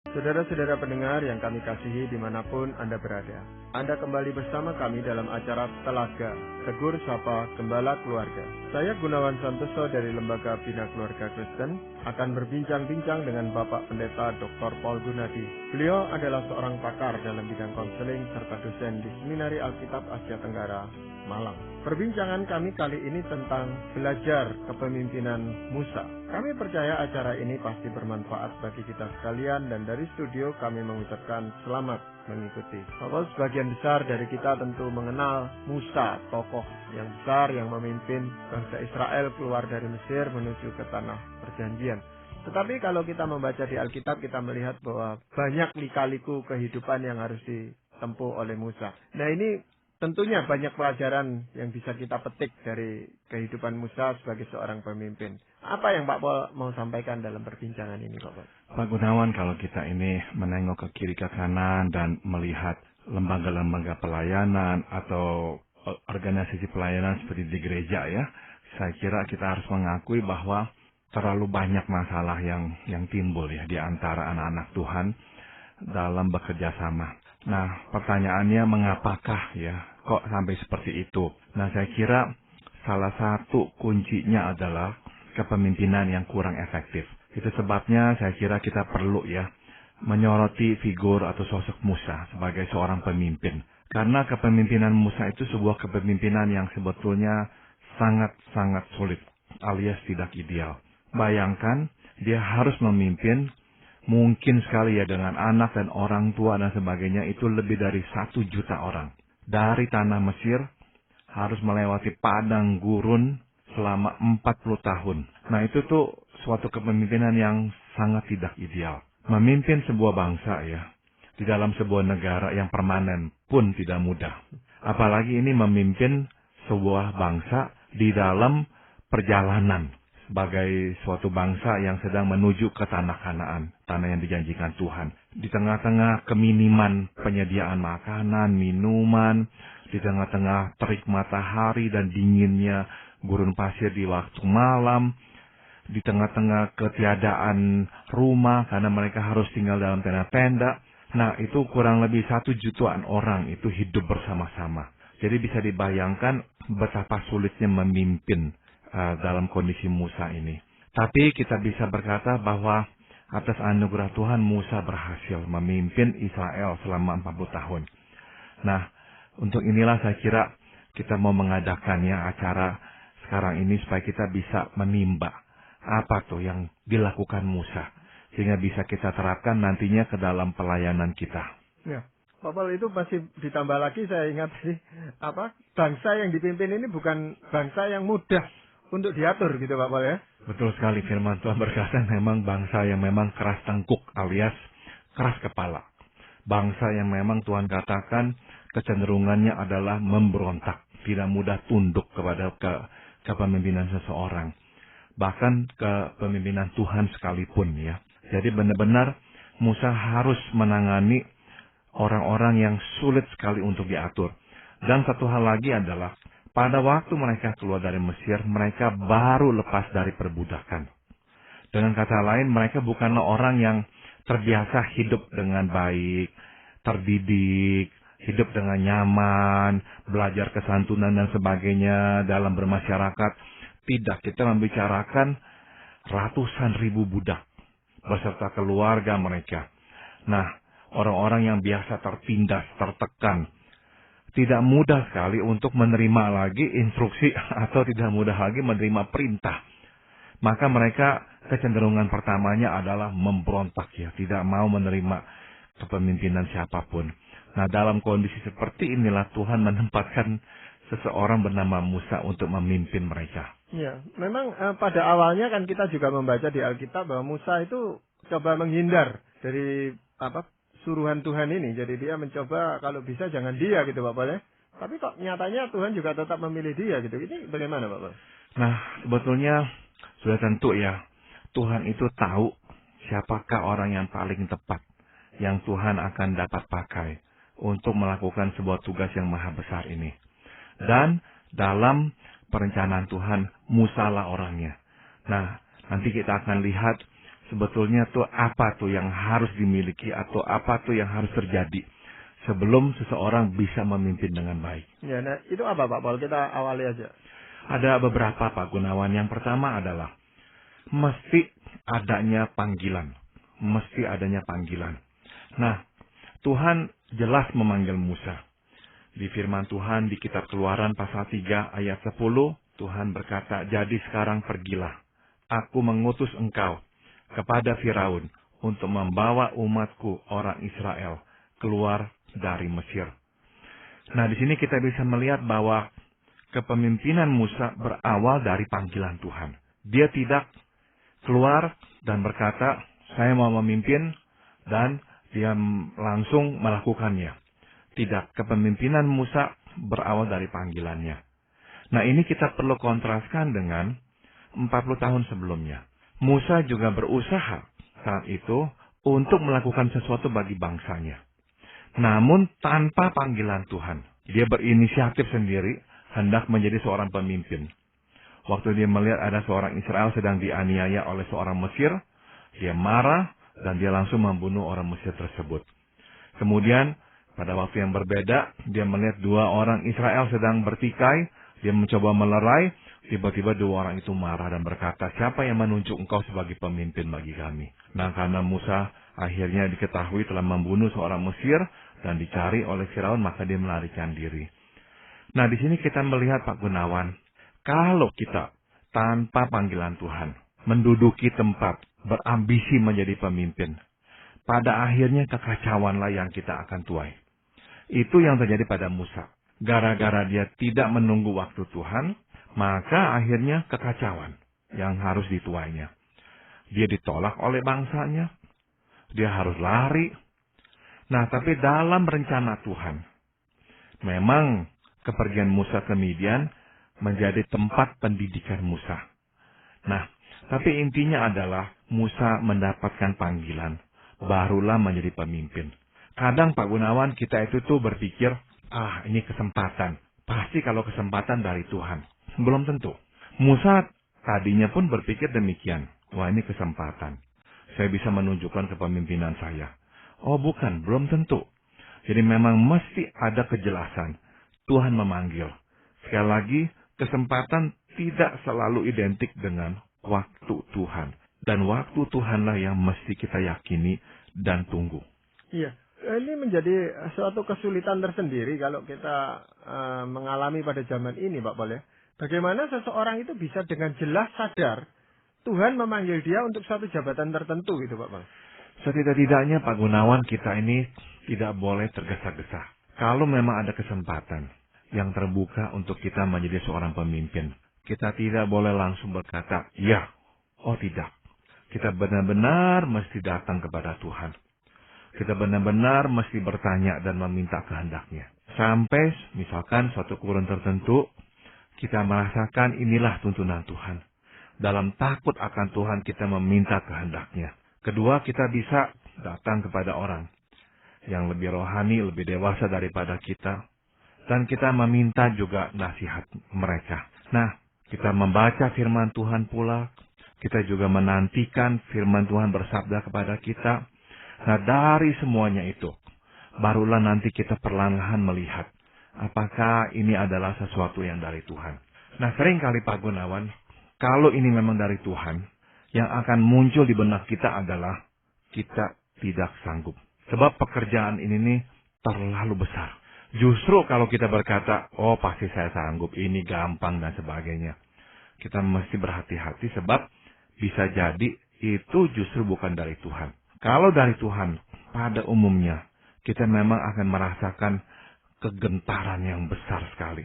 Saudara-saudara pendengar yang kami kasihi dimanapun Anda berada, Anda kembali bersama kami dalam acara Telaga, Tegur Sapa Gembala Keluarga. Saya Gunawan Santoso dari Lembaga Bina Keluarga Kristen akan berbincang-bincang dengan Bapak Pendeta Dr. Paul Gunadi. Beliau adalah seorang pakar dalam bidang konseling serta dosen di Seminari Alkitab Asia Tenggara, Malang. Perbincangan kami kali ini tentang belajar kepemimpinan Musa. Kami percaya acara ini pasti bermanfaat bagi kita sekalian dan dari studio kami mengucapkan selamat mengikuti. Bapak, sebagian besar dari kita tentu mengenal Musa, tokoh yang besar yang memimpin bangsa Israel keluar dari Mesir menuju ke tanah perjanjian. Tetapi kalau kita membaca di Alkitab, kita melihat bahwa banyak lika-liku kehidupan yang harus ditempuh oleh Musa. Nah, ini tentunya banyak pelajaran yang bisa kita petik dari kehidupan Musa sebagai seorang pemimpin. Apa yang Pak Paul mau sampaikan dalam perbincangan ini, Pak Paul? Pak Gunawan, kalau kita ini menengok ke kiri ke kanan dan melihat lembaga-lembaga pelayanan atau organisasi pelayanan seperti di gereja ya, saya kira kita harus mengakui bahwa terlalu banyak masalah yang timbul ya di antara anak-anak Tuhan dalam bekerja sama. Nah, pertanyaannya mengapakah ya kok sampai seperti itu? Nah, saya kira salah satu kuncinya adalah kepemimpinan yang kurang efektif. Itu sebabnya saya kira kita perlu ya menyoroti figur atau sosok Musa sebagai seorang pemimpin. Karena kepemimpinan Musa itu sebuah kepemimpinan yang sebetulnya sangat-sangat sulit alias tidak ideal. Bayangkan dia harus memimpin mungkin sekali ya dengan anak dan orang tua dan sebagainya itu lebih dari 1 juta orang. Dari tanah Mesir harus melewati padang gurun selama 40 tahun. Nah itu tuh suatu kepemimpinan yang sangat tidak ideal. Memimpin sebuah bangsa ya, di dalam sebuah negara yang permanen pun tidak mudah. Apalagi ini memimpin sebuah bangsa di dalam perjalanan sebagai suatu bangsa yang sedang menuju ke tanah Kanaan, tanah yang dijanjikan Tuhan. Di tengah-tengah keminiman penyediaan makanan, minuman, di tengah-tengah terik matahari dan dinginnya gurun pasir di waktu malam, di tengah-tengah ketiadaan rumah karena mereka harus tinggal dalam tenda-tenda. Nah, itu kurang lebih 1 jutaan orang itu hidup bersama-sama. Jadi bisa dibayangkan betapa sulitnya memimpin dalam kondisi Musa ini. Tapi kita bisa berkata bahwa atas anugerah Tuhan Musa berhasil memimpin Israel selama 40 tahun. Nah, untuk inilah saya kira kita mau mengadakannya acara sekarang ini supaya kita bisa menimba apa tuh yang dilakukan Musa sehingga bisa kita terapkan nantinya ke dalam pelayanan kita. Ya, Pak Paul, itu masih ditambah lagi saya ingat sih bangsa yang dipimpin ini bukan bangsa yang mudah untuk diatur gitu Pak Paul ya. Betul sekali, firman Tuhan berkata memang bangsa yang memang keras tengkuk alias keras kepala. Bangsa yang memang Tuhan katakan kecenderungannya adalah memberontak, tidak mudah tunduk kepada kepemimpinan seseorang. Bahkan kepemimpinan Tuhan sekalipun ya. Jadi benar-benar Musa harus menangani orang-orang yang sulit sekali untuk diatur. Dan satu hal lagi adalah pada waktu mereka keluar dari Mesir, mereka baru lepas dari perbudakan. Dengan kata lain, mereka bukanlah orang yang terbiasa hidup dengan baik, terdidik, hidup dengan nyaman, belajar kesantunan dan sebagainya dalam bermasyarakat. Tidak, kita membicarakan ratusan ribu budak beserta keluarga mereka. Nah, orang-orang yang biasa tertindas, tertekan, tidak mudah sekali untuk menerima lagi instruksi atau tidak mudah lagi menerima perintah. Maka mereka kecenderungan pertamanya adalah memberontak ya, tidak mau menerima kepemimpinan siapapun. Nah, dalam kondisi seperti inilah Tuhan menempatkan seseorang bernama Musa untuk memimpin mereka. Ya, memang pada awalnya kan kita juga membaca di Alkitab bahwa Musa itu coba menghindar dari suruhan Tuhan ini. Jadi dia mencoba kalau bisa jangan dia gitu Pak Paul ya. Tapi kok nyatanya Tuhan juga tetap memilih dia gitu. Ini bagaimana Pak Paul? Nah, sebetulnya sudah tentu ya, Tuhan itu tahu siapakah orang yang paling tepat yang Tuhan akan dapat pakai untuk melakukan sebuah tugas yang maha besar ini. Dan dalam perencanaan Tuhan, Musa lah orangnya. Nah, nanti kita akan lihat sebetulnya tuh apa tuh yang harus dimiliki atau apa tuh yang harus terjadi sebelum seseorang bisa memimpin dengan baik. Ya, nah itu apa Pak Paul? Kita awali aja. Ada beberapa, Pak Gunawan. Yang pertama adalah mesti adanya panggilan. Mesti adanya panggilan. Nah, Tuhan jelas memanggil Musa. Di firman Tuhan di kitab Keluaran pasal 3 ayat 10, Tuhan berkata, "Jadi sekarang pergilah, aku mengutus engkau kepada Firaun untuk membawa umatku orang Israel keluar dari Mesir." Nah, di sini kita bisa melihat bahwa kepemimpinan Musa berawal dari panggilan Tuhan. Dia tidak keluar dan berkata, "Saya mau memimpin," dan dia langsung melakukannya. Tidak, kepemimpinan Musa berawal dari panggilannya. Nah, ini kita perlu kontraskan dengan 40 tahun sebelumnya. Musa juga berusaha saat itu untuk melakukan sesuatu bagi bangsanya. Namun tanpa panggilan Tuhan. Dia berinisiatif sendiri, hendak menjadi seorang pemimpin. Waktu dia melihat ada seorang Israel sedang dianiaya oleh seorang Mesir, dia marah dan dia langsung membunuh orang Mesir tersebut. Kemudian pada waktu yang berbeda, dia melihat dua orang Israel sedang bertikai, dia mencoba melerai, tiba-tiba dua orang itu marah dan berkata, "Siapa yang menunjuk engkau sebagai pemimpin bagi kami?" Nah, karena Musa akhirnya diketahui telah membunuh seorang Mesir dan dicari oleh Firaun, maka dia melarikan diri. Nah, di sini kita melihat Pak Gunawan, kalau kita tanpa panggilan Tuhan, menduduki tempat, berambisi menjadi pemimpin, pada akhirnya kekacauanlah yang kita akan tuai. Itu yang terjadi pada Musa. Gara-gara dia tidak menunggu waktu Tuhan, maka akhirnya kekacauan yang harus dituainya. Dia ditolak oleh bangsanya, dia harus lari. Nah, tapi dalam rencana Tuhan, memang kepergian Musa ke Midian menjadi tempat pendidikan Musa. Nah, tapi intinya adalah Musa mendapatkan panggilan, barulah menjadi pemimpin. Kadang Pak Gunawan kita itu tuh berpikir, ini kesempatan. Pasti kalau kesempatan dari Tuhan. Belum tentu. Musa tadinya pun berpikir demikian. Wah, ini kesempatan. Saya bisa menunjukkan kepemimpinan saya. Oh bukan, belum tentu. Jadi memang mesti ada kejelasan. Tuhan memanggil. Sekali lagi, kesempatan tidak selalu identik dengan waktu Tuhan. Dan waktu Tuhanlah yang mesti kita yakini dan tunggu. Iya, ini menjadi suatu kesulitan tersendiri kalau kita mengalami pada zaman ini, Pak Paul ya. Bagaimana seseorang itu bisa dengan jelas sadar Tuhan memanggil dia untuk suatu jabatan tertentu gitu, Pak Paul. Setidak-tidaknya Pak Gunawan, kita ini tidak boleh tergesa-gesa. Kalau memang ada kesempatan yang terbuka untuk kita menjadi seorang pemimpin, kita tidak boleh langsung berkata, "Ya," "Oh tidak." Kita benar-benar mesti datang kepada Tuhan. Kita benar-benar mesti bertanya dan meminta kehendaknya. Sampai misalkan suatu kurun tertentu, kita merasakan inilah tuntunan Tuhan. Dalam takut akan Tuhan kita meminta kehendaknya. Kedua, kita bisa datang kepada orang yang lebih rohani, lebih dewasa daripada kita. Dan kita meminta juga nasihat mereka. Nah, kita membaca firman Tuhan pula. Kita juga menantikan firman Tuhan bersabda kepada kita. Nah, dari semuanya itu, barulah nanti kita perlahan-lahan melihat apakah ini adalah sesuatu yang dari Tuhan. Nah, seringkali Pak Gunawan, kalau ini memang dari Tuhan, yang akan muncul di benak kita adalah kita tidak sanggup. Sebab pekerjaan ini nih terlalu besar. Justru kalau kita berkata, "Oh pasti saya sanggup, ini gampang dan sebagainya." Kita mesti berhati-hati sebab bisa jadi itu justru bukan dari Tuhan. Kalau dari Tuhan, pada umumnya kita memang akan merasakan kegentaran yang besar sekali.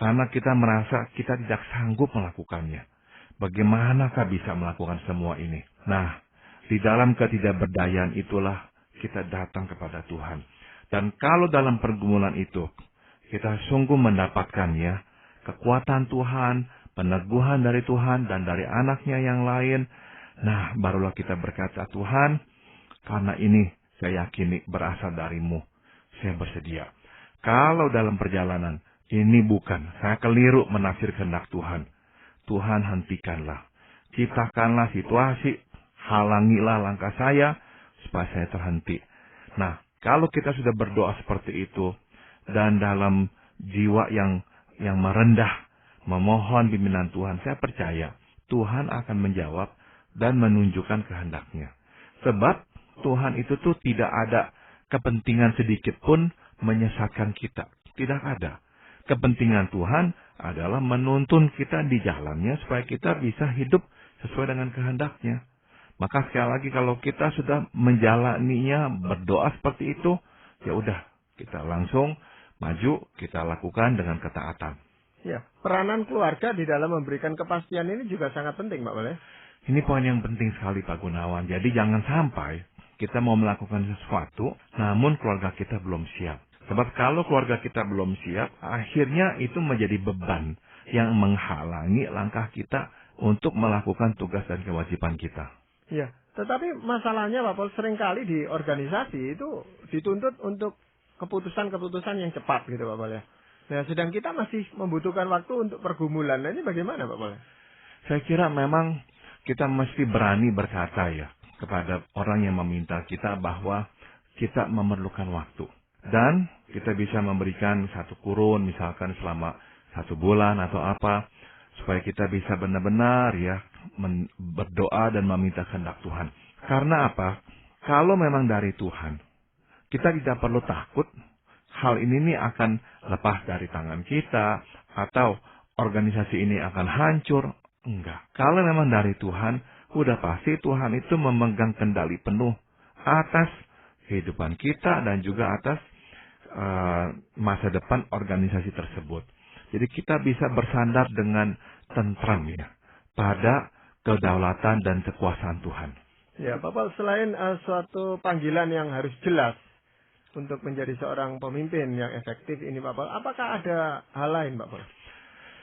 Karena kita merasa kita tidak sanggup melakukannya. Bagaimanakah bisa melakukan semua ini? Nah, di dalam ketidakberdayaan itulah kita datang kepada Tuhan. Dan kalau dalam pergumulan itu, kita sungguh mendapatkannya, kekuatan Tuhan, peneguhan dari Tuhan dan dari anaknya yang lain. Nah, barulah kita berkata, "Tuhan, karena ini saya yakini berasal darimu. Saya bersedia." Kalau dalam perjalanan, ini bukan, saya keliru menafsir kehendak Tuhan. Tuhan hentikanlah. Ciptakanlah situasi, halangilah langkah saya supaya saya terhenti. Nah, kalau kita sudah berdoa seperti itu dan dalam jiwa yang merendah memohon bimbingan Tuhan, saya percaya Tuhan akan menjawab dan menunjukkan kehendaknya. Sebab Tuhan itu tuh tidak ada kepentingan sedikit pun menyesatkan kita. Tidak ada. Kepentingan Tuhan adalah menuntun kita di jalannya supaya kita bisa hidup sesuai dengan kehendaknya. Maka sekali lagi kalau kita sudah menjalaninya, berdoa seperti itu, ya udah, kita langsung maju, kita lakukan dengan ketaatan. Ya, peranan keluarga di dalam memberikan kepastian ini juga sangat penting, Pak Boleh. Ini poin yang penting sekali, Pak Gunawan. Jadi jangan sampai kita mau melakukan sesuatu, namun keluarga kita belum siap. Sebab kalau keluarga kita belum siap, akhirnya itu menjadi beban yang menghalangi langkah kita untuk melakukan tugas dan kewajiban kita. Ya, tetapi masalahnya Pak Pol, seringkali di organisasi itu dituntut untuk keputusan-keputusan yang cepat gitu Pak Pol ya. Nah, sedang kita masih membutuhkan waktu untuk pergumulan. Nah, ini bagaimana Pak Pol? Saya kira memang kita mesti berani berkata ya kepada orang yang meminta kita bahwa kita memerlukan waktu. Dan kita bisa memberikan satu kurun misalkan selama 1 bulan atau apa. Supaya kita bisa benar-benar ya berdoa dan meminta kehendak Tuhan. Karena apa? Kalau memang dari Tuhan, kita tidak perlu takut hal ini nih akan lepas dari tangan kita atau organisasi ini akan hancur. Enggak. Kalau memang dari Tuhan, udah pasti Tuhan itu memegang kendali penuh atas kehidupan kita dan juga atas masa depan organisasi tersebut. Jadi kita bisa bersandar dengan tentram ya pada kedaulatan dan kekuasaan Tuhan. Ya, Bapak, selain suatu panggilan yang harus jelas untuk menjadi seorang pemimpin yang efektif ini, Bapak, apakah ada hal lain, Bapak?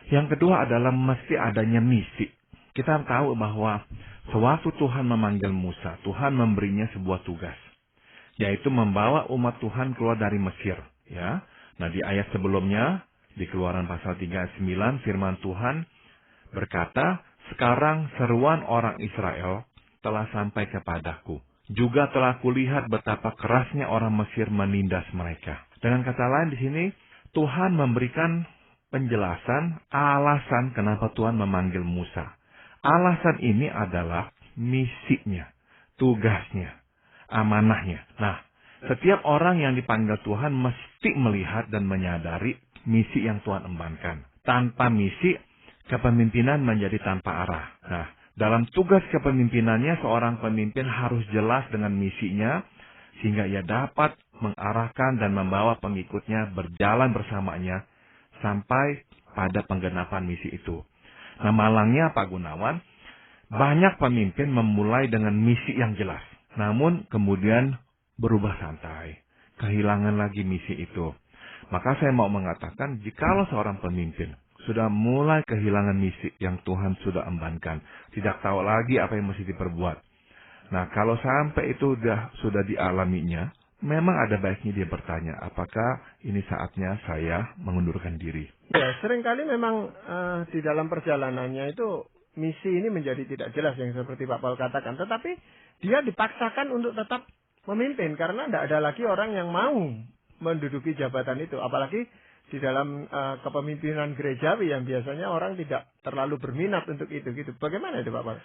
Yang kedua adalah mesti adanya misi. Kita tahu bahwa sewaktu Tuhan memanggil Musa, Tuhan memberinya sebuah tugas, yaitu membawa umat Tuhan keluar dari Mesir. Ya, nah di ayat sebelumnya di Keluaran pasal 3 ayat 9 firman Tuhan berkata, sekarang seruan orang Israel telah sampai kepadaku. Juga telah kulihat betapa kerasnya orang Mesir menindas mereka. Dengan kata lain di sini Tuhan memberikan penjelasan alasan kenapa Tuhan memanggil Musa. Alasan ini adalah misinya, tugasnya, amanahnya. Nah, setiap orang yang dipanggil Tuhan mesti melihat dan menyadari misi yang Tuhan embankan. Tanpa misi, kepemimpinan menjadi tanpa arah. Nah, dalam tugas kepemimpinannya, seorang pemimpin harus jelas dengan misinya, sehingga ia dapat mengarahkan dan membawa pengikutnya berjalan bersamanya, sampai pada penggenapan misi itu. Nah, malangnya Pak Gunawan, banyak pemimpin memulai dengan misi yang jelas. Namun, kemudian berubah santai. Kehilangan lagi misi itu. Maka saya mau mengatakan, jikalau seorang pemimpin sudah mulai kehilangan misi yang Tuhan sudah embankan, tidak tahu lagi apa yang mesti diperbuat. Nah, kalau sampai itu sudah dialaminya, memang ada baiknya dia bertanya, apakah ini saatnya saya mengundurkan diri? Ya, seringkali memang di dalam perjalanannya itu misi ini menjadi tidak jelas yang seperti Pak Paul katakan. Tetapi dia dipaksakan untuk tetap memimpin karena tidak ada lagi orang yang mau menduduki jabatan itu, apalagi di dalam kepemimpinan gerejawi yang biasanya orang tidak terlalu berminat untuk itu gitu. Bagaimana itu Pak Paul?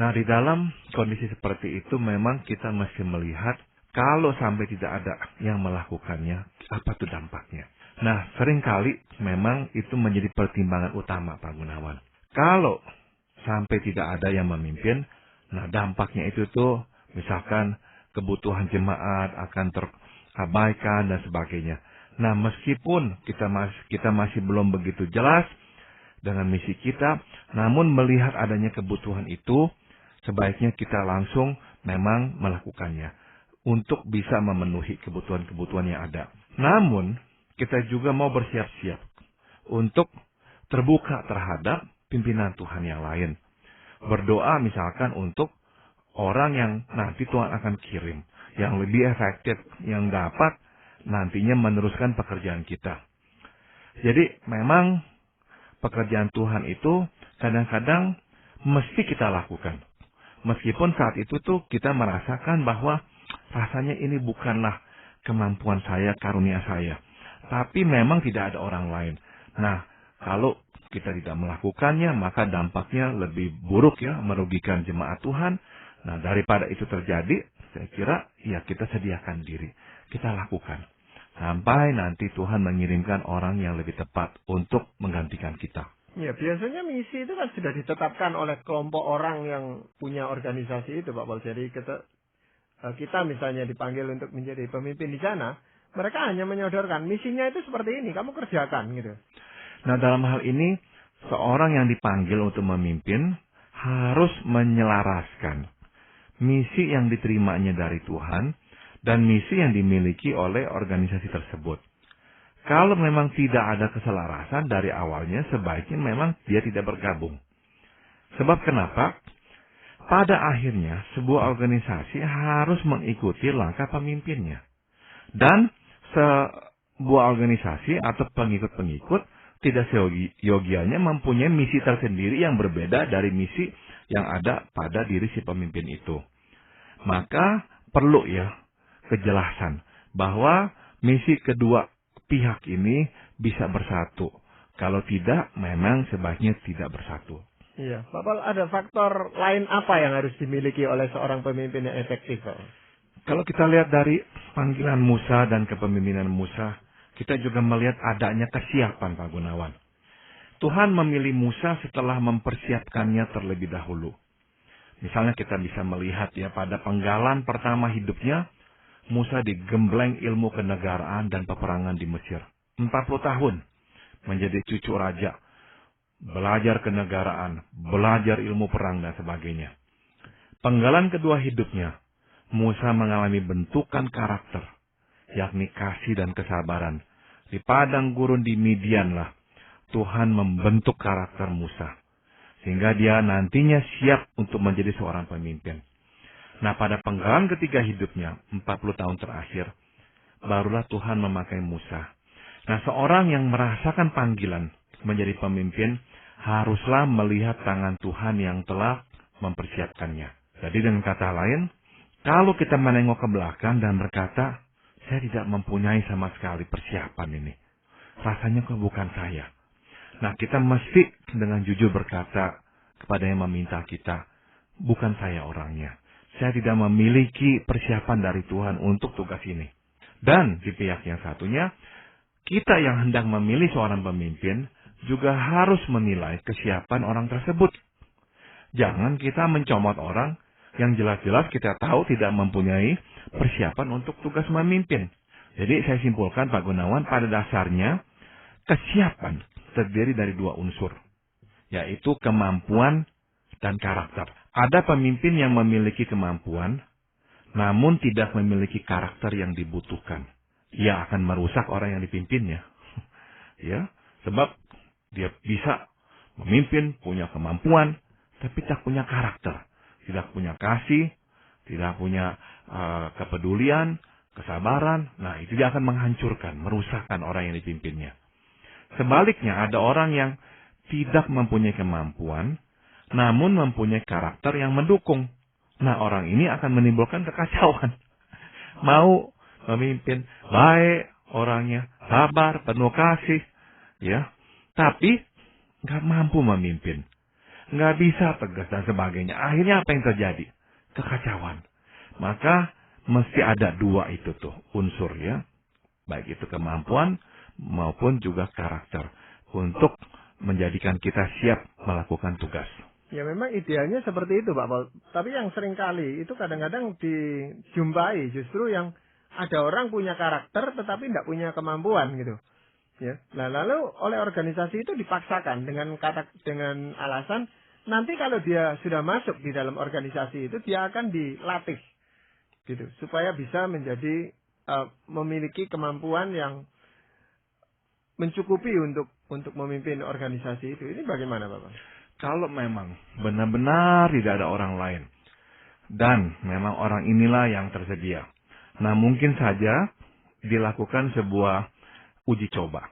Nah, di dalam kondisi seperti itu memang kita mesti melihat kalau sampai tidak ada yang melakukannya, apa itu dampaknya. Nah, seringkali memang itu menjadi pertimbangan utama Pak Gunawan. Kalau sampai tidak ada yang memimpin, nah dampaknya itu tuh misalkan kebutuhan jemaat akan terabaikan dan sebagainya. Nah, meskipun kita masih belum begitu jelas dengan misi kita, namun melihat adanya kebutuhan itu, sebaiknya kita langsung memang melakukannya untuk bisa memenuhi kebutuhan-kebutuhan yang ada. Namun, kita juga mau bersiap-siap untuk terbuka terhadap pimpinan Tuhan yang lain. Berdoa misalkan untuk orang yang nanti Tuhan akan kirim, yang lebih efektif, yang dapat nantinya meneruskan pekerjaan kita. Jadi memang pekerjaan Tuhan itu kadang-kadang mesti kita lakukan. Meskipun saat itu tuh kita merasakan bahwa rasanya ini bukanlah kemampuan saya, karunia saya. Tapi memang tidak ada orang lain. Nah, kalau kita tidak melakukannya, maka dampaknya lebih buruk ya, merugikan jemaat Tuhan. Nah, daripada itu terjadi, saya kira ya kita sediakan diri. Kita lakukan. Sampai nanti Tuhan mengirimkan orang yang lebih tepat untuk menggantikan kita. Ya, biasanya misi itu kan sudah ditetapkan oleh kelompok orang yang punya organisasi itu, Pak Paul. Jadi kita misalnya dipanggil untuk menjadi pemimpin di sana, mereka hanya menyodorkan misinya itu seperti ini, kamu kerjakan gitu. Nah, dalam hal ini, seorang yang dipanggil untuk memimpin harus menyelaraskan misi yang diterimanya dari Tuhan dan misi yang dimiliki oleh organisasi tersebut. Kalau memang tidak ada keselarasan dari awalnya, sebaiknya memang dia tidak bergabung. Sebab kenapa? Pada akhirnya, sebuah organisasi harus mengikuti langkah pemimpinnya. Dan sebuah organisasi atau pengikut-pengikut tidak seyogianya mempunyai misi tersendiri yang berbeda dari misi yang ada pada diri si pemimpin itu. Maka perlu ya kejelasan bahwa misi kedua pihak ini bisa bersatu. Kalau tidak, memang sebaiknya tidak bersatu. Iya, Pak Paul, ada faktor lain apa yang harus dimiliki oleh seorang pemimpin yang efektif, Pak? Kalau kita lihat dari panggilan Musa dan kepemimpinan Musa, kita juga melihat adanya kesiapan, Pak Gunawan. Tuhan memilih Musa setelah mempersiapkannya terlebih dahulu. Misalnya kita bisa melihat ya pada penggalan pertama hidupnya, Musa digembleng ilmu kenegaraan dan peperangan di Mesir. 40 tahun menjadi cucu raja, belajar kenegaraan, belajar ilmu perang dan sebagainya. Penggalan kedua hidupnya, Musa mengalami bentukan karakter, yakni kasih dan kesabaran. Di padang gurun di Midian lah, Tuhan membentuk karakter Musa, sehingga dia nantinya siap untuk menjadi seorang pemimpin. Nah, pada penggalan ketiga hidupnya, 40 tahun terakhir, barulah Tuhan memakai Musa. Nah, seorang yang merasakan panggilan menjadi pemimpin, haruslah melihat tangan Tuhan yang telah mempersiapkannya. Jadi dengan kata lain, kalau kita menengok ke belakang dan berkata, saya tidak mempunyai sama sekali persiapan ini. Rasanya kok bukan saya. Nah, kita mesti dengan jujur berkata kepada yang meminta kita, bukan saya orangnya. Saya tidak memiliki persiapan dari Tuhan untuk tugas ini. Dan di pihak yang satunya, kita yang hendak memilih seorang pemimpin juga harus menilai kesiapan orang tersebut. Jangan kita mencomot orang yang jelas-jelas kita tahu tidak mempunyai persiapan untuk tugas memimpin. Jadi saya simpulkan Pak Gunawan, pada dasarnya kesiapan terdiri dari dua unsur, yaitu kemampuan dan karakter. Ada pemimpin yang memiliki kemampuan, namun tidak memiliki karakter yang dibutuhkan. Ia akan merusak orang yang dipimpinnya. Ya, sebab dia bisa memimpin, punya kemampuan, tapi tak punya karakter. Tidak punya kasih, tidak punya kepedulian, kesabaran. Nah, itu dia akan menghancurkan, merusakkan orang yang dipimpinnya. Sebaliknya, ada orang yang tidak mempunyai kemampuan, namun mempunyai karakter yang mendukung. Nah, orang ini akan menimbulkan kekacauan. Mau memimpin, baik orangnya, sabar, penuh kasih, ya, tapi nggak mampu memimpin, nggak bisa tegas dan sebagainya. Akhirnya apa yang terjadi? Kekacauan. Maka mesti ada dua itu tuh unsur ya, baik itu kemampuan maupun juga karakter untuk menjadikan kita siap melakukan tugas. Ya memang idealnya seperti itu Pak Paul. Tapi yang sering kali itu kadang-kadang dijumpai justru yang ada orang punya karakter tetapi tidak punya kemampuan gitu. Ya. Nah, lalu oleh organisasi itu dipaksakan dengan alasan nanti kalau dia sudah masuk di dalam organisasi itu dia akan dilatih gitu supaya bisa menjadi memiliki kemampuan yang mencukupi untuk memimpin organisasi itu. Ini bagaimana Bapak? Kalau memang benar-benar tidak ada orang lain dan memang orang inilah yang tersedia. Nah, mungkin saja dilakukan sebuah uji coba.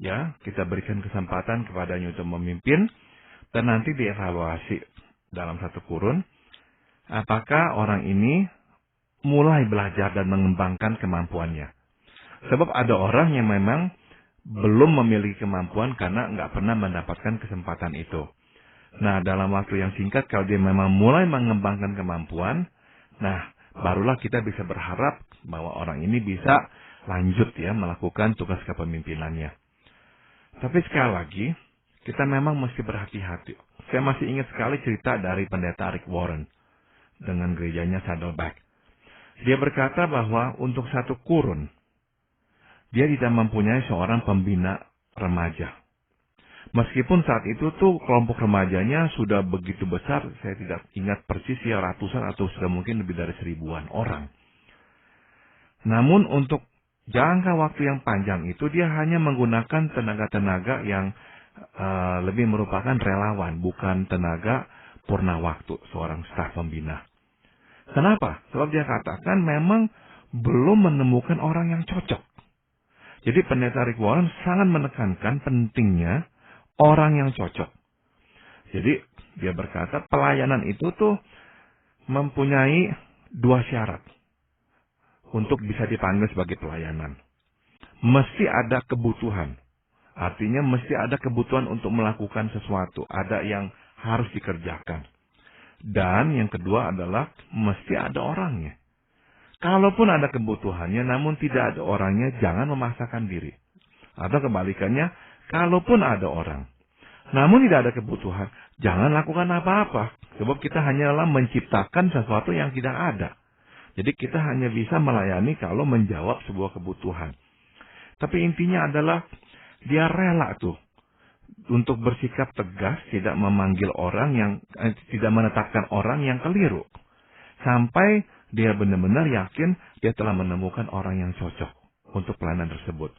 Ya, kita berikan kesempatan kepadanya untuk memimpin dan nanti dievaluasi dalam satu kurun. Apakah orang ini mulai belajar dan mengembangkan kemampuannya? Sebab ada orang yang memang belum memiliki kemampuan karena nggak pernah mendapatkan kesempatan itu. Nah, dalam waktu yang singkat, kalau dia memang mulai mengembangkan kemampuan, nah, barulah kita bisa berharap bahwa orang ini bisa lanjut ya melakukan tugas kepemimpinannya. Tapi sekali lagi, kita memang mesti berhati-hati. Saya masih ingat sekali cerita dari pendeta Rick Warren dengan gerejanya Saddleback. Dia berkata bahwa untuk satu kurun, dia tidak mempunyai seorang pembina remaja. Meskipun saat itu tuh kelompok remajanya sudah begitu besar, saya tidak ingat persis ya ratusan atau sudah mungkin lebih dari 1000-an orang. Namun untuk jangka waktu yang panjang itu dia hanya menggunakan tenaga-tenaga yang lebih merupakan relawan, bukan tenaga purna waktu seorang staf pembina. Kenapa? Sebab dia katakan memang belum menemukan orang yang cocok. Jadi pendeta Rick Warren sangat menekankan pentingnya orang yang cocok. Jadi dia berkata pelayanan itu tuh mempunyai 2 syarat untuk bisa dipanggil sebagai pelayanan. Mesti ada kebutuhan. Artinya mesti ada kebutuhan untuk melakukan sesuatu. Ada yang harus dikerjakan. Dan yang kedua adalah mesti ada orangnya. Kalaupun ada kebutuhannya namun tidak ada orangnya, jangan memaksakan diri. Atau kebalikannya, kalaupun ada orang, namun tidak ada kebutuhan, jangan lakukan apa-apa. Sebab kita hanyalah menciptakan sesuatu yang tidak ada. Jadi kita hanya bisa melayani kalau menjawab sebuah kebutuhan. Tapi intinya adalah dia rela tuh untuk bersikap tegas, tidak memanggil orang yang, tidak menetapkan orang yang keliru. Sampai dia benar-benar yakin dia telah menemukan orang yang cocok untuk pelayanan tersebut.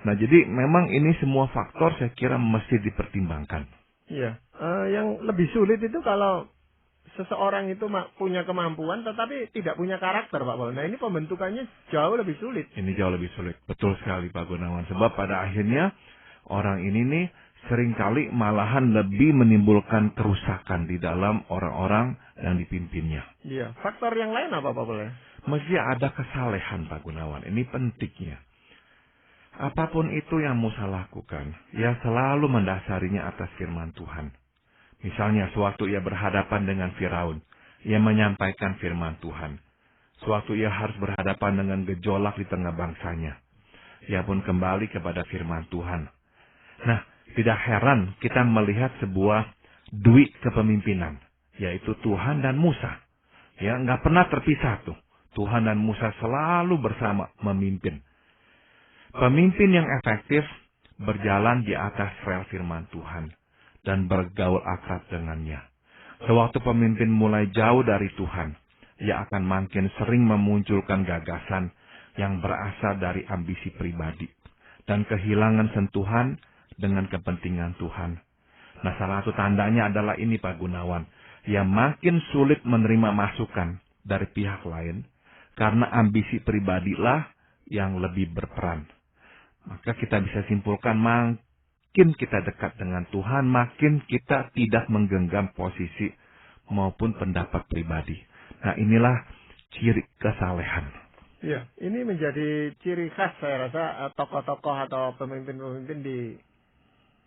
Nah, jadi memang ini semua faktor saya kira mesti dipertimbangkan. Iya, yang lebih sulit itu kalau seseorang itu punya kemampuan tetapi tidak punya karakter, Pak Paul. Nah, ini pembentukannya jauh lebih sulit. Ini jauh lebih sulit, betul sekali Pak Gunawan. Sebab pada akhirnya orang ini nih seringkali malahan lebih menimbulkan kerusakan di dalam orang-orang yang dipimpinnya. Iya, faktor yang lain apa Pak Paul? Mesti ada kesalehan Pak Gunawan, ini pentingnya. Apapun itu yang Musa lakukan, ia selalu mendasarinya atas firman Tuhan. Misalnya, sewaktu ia berhadapan dengan Firaun, ia menyampaikan firman Tuhan. Sewaktu ia harus berhadapan dengan gejolak di tengah bangsanya, ia pun kembali kepada firman Tuhan. Nah, tidak heran kita melihat sebuah dui kepemimpinan, yaitu Tuhan dan Musa. Ya, nggak pernah terpisah tuh. Tuhan dan Musa selalu bersama memimpin. Pemimpin yang efektif berjalan di atas rel firman Tuhan dan bergaul akrab dengannya. Sewaktu pemimpin mulai jauh dari Tuhan, ia akan makin sering memunculkan gagasan yang berasal dari ambisi pribadi dan kehilangan sentuhan dengan kepentingan Tuhan. Nah, salah satu tandanya adalah ini Pak Gunawan. Ia makin sulit menerima masukan dari pihak lain karena ambisi pribadilah yang lebih berperan. Maka kita bisa simpulkan makin kita dekat dengan Tuhan, makin kita tidak menggenggam posisi maupun pendapat pribadi. Nah, inilah ciri kesalehan. Ya, ini menjadi ciri khas saya rasa tokoh-tokoh atau pemimpin-pemimpin di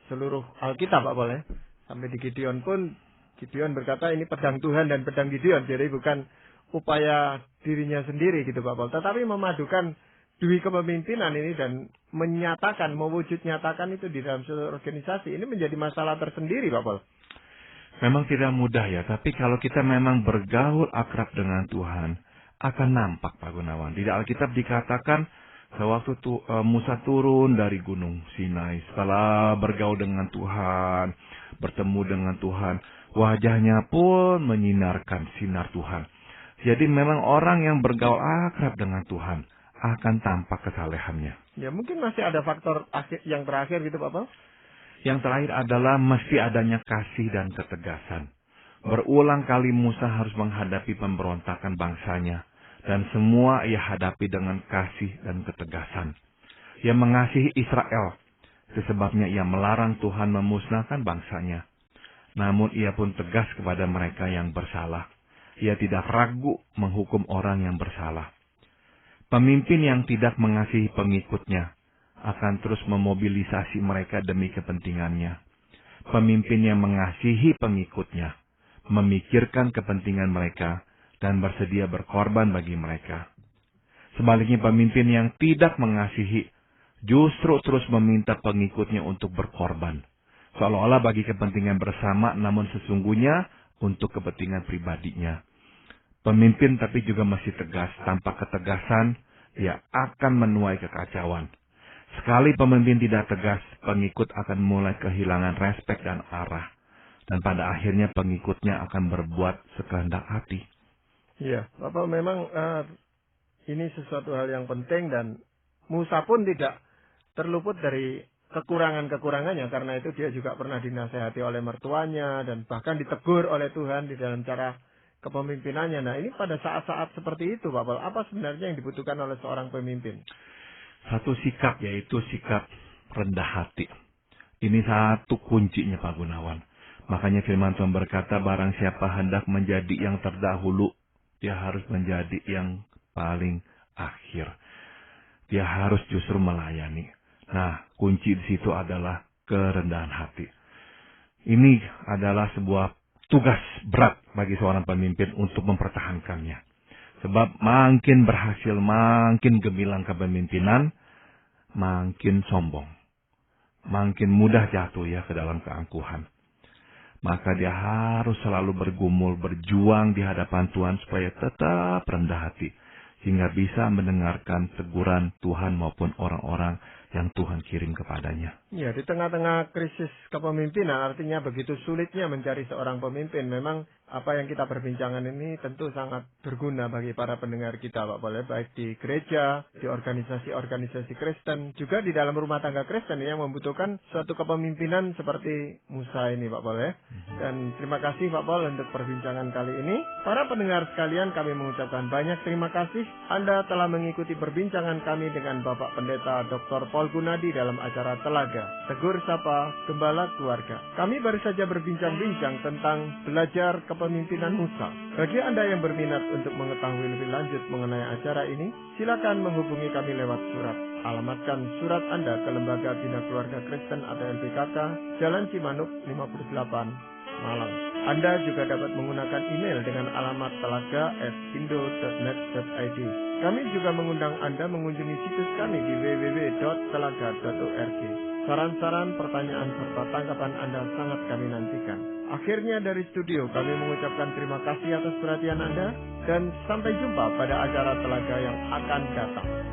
seluruh Alkitab Pak Paul. Sampai di Gideon pun, Gideon berkata ini pedang Tuhan dan pedang Gideon. Jadi bukan upaya dirinya sendiri gitu Pak Paul. Tetapi memadukan dui kepemimpinan ini dan menyatakan, mewujud nyatakan itu di dalam seluruh organisasi. Ini menjadi masalah tersendiri Pak Paul. Memang tidak mudah ya, tapi kalau kita memang bergaul akrab dengan Tuhan, akan nampak Pak Gunawan. Di Alkitab dikatakan, sewaktu Musa turun dari gunung Sinai, setelah bergaul dengan Tuhan, bertemu dengan Tuhan, wajahnya pun menyinarkan sinar Tuhan. Jadi memang orang yang bergaul akrab dengan Tuhan akan tampak kesalehannya. Ya mungkin masih ada faktor yang terakhir gitu Pak Paul. Yang terakhir adalah mesti adanya kasih dan ketegasan. Berulang kali Musa harus menghadapi pemberontakan bangsanya. Dan semua ia hadapi dengan kasih dan ketegasan. Ia mengasihi Israel. Sebabnya ia melarang Tuhan memusnahkan bangsanya. Namun ia pun tegas kepada mereka yang bersalah. Ia tidak ragu menghukum orang yang bersalah. Pemimpin yang tidak mengasihi pengikutnya akan terus memobilisasi mereka demi kepentingannya. Pemimpin yang mengasihi pengikutnya memikirkan kepentingan mereka dan bersedia berkorban bagi mereka. Sebaliknya pemimpin yang tidak mengasihi justru terus meminta pengikutnya untuk berkorban. Seolah-olah bagi kepentingan bersama namun sesungguhnya untuk kepentingan pribadinya. Pemimpin tapi juga masih tegas. Tanpa ketegasan, ia akan menuai kekacauan. Sekali pemimpin tidak tegas, pengikut akan mulai kehilangan respek dan arah. Dan pada akhirnya pengikutnya akan berbuat sekehendak hati. Iya, Bapak memang ini sesuatu hal yang penting dan Musa pun tidak terluput dari kekurangan-kekurangannya. Karena itu dia juga pernah dinasehati oleh mertuanya dan bahkan ditegur oleh Tuhan di dalam cara kepemimpinannya. Nah, ini pada saat-saat seperti itu, Pak Paul, apa sebenarnya yang dibutuhkan oleh seorang pemimpin? Satu sikap, yaitu sikap rendah hati. Ini satu kuncinya, Pak Gunawan. Makanya firman Tuhan berkata, barang siapa hendak menjadi yang terdahulu, dia harus menjadi yang paling akhir. Dia harus justru melayani. Nah, kunci di situ adalah kerendahan hati. Ini adalah sebuah tugas berat bagi seorang pemimpin untuk mempertahankannya. Sebab makin berhasil, makin gemilang kepemimpinan, makin sombong. Makin mudah jatuh ya ke dalam keangkuhan. Maka dia harus selalu bergumul, berjuang di hadapan Tuhan supaya tetap rendah hati. Sehingga bisa mendengarkan teguran Tuhan maupun orang-orang yang Tuhan kirim kepadanya. Ya, di tengah-tengah krisis kepemimpinan, artinya begitu sulitnya mencari seorang pemimpin. Memang apa yang kita perbincangkan ini tentu sangat berguna bagi para pendengar kita, Pak Paul, baik di gereja, di organisasi-organisasi Kristen, juga di dalam rumah tangga Kristen yang membutuhkan suatu kepemimpinan seperti Musa ini, Pak Paul. Dan terima kasih Pak Paul untuk perbincangan kali ini. Para pendengar sekalian, kami mengucapkan banyak terima kasih. Anda telah mengikuti perbincangan kami dengan Bapak Pendeta Dr. Paul Gunadi dalam acara Telaga, Tegur Sapa, Gembala Keluarga. Kami baru saja berbincang-bincang tentang belajar kepemimpinan Musa. Bagi Anda yang berminat untuk mengetahui lebih lanjut mengenai acara ini, silakan menghubungi kami lewat surat. Alamatkan surat Anda ke Lembaga Bina Keluarga Kristen atau LBKK, Jalan Cimanuk 58, Malang. Anda juga dapat menggunakan email dengan alamat telaga@indo.net.id. Kami juga mengundang Anda mengunjungi situs kami di www.telaga.org. Saran-saran, pertanyaan, serta tanggapan Anda sangat kami nantikan. Akhirnya dari studio kami mengucapkan terima kasih atas perhatian Anda dan sampai jumpa pada acara Telaga yang akan datang.